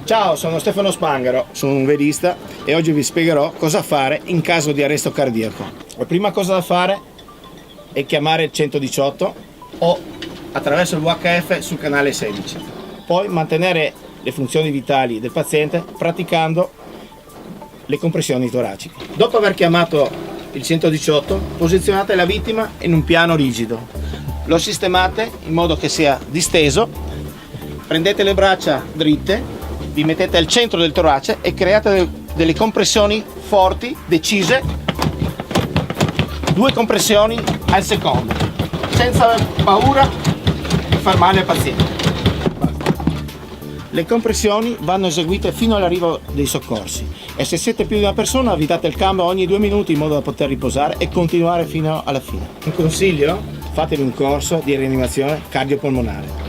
Ciao, sono Stefano Spangaro, sono un velista e oggi vi spiegherò cosa fare in caso di arresto cardiaco. La prima cosa da fare è chiamare il 118 o attraverso il VHF sul canale 16. Poi mantenere le funzioni vitali del paziente praticando le compressioni toraciche. Dopo aver chiamato il 118, posizionate la vittima in un piano rigido. Lo sistemate in modo che sia disteso, prendete le braccia dritte, vi mettete al centro del torace e create delle compressioni forti, decise, 2 compressioni al secondo, senza paura di far male al paziente. Le compressioni vanno eseguite fino all'arrivo dei soccorsi e se siete più di una persona avvitate il cambio ogni 2 minuti in modo da poter riposare e continuare fino alla fine. Un consiglio? Fatevi un corso di rianimazione cardiopolmonare.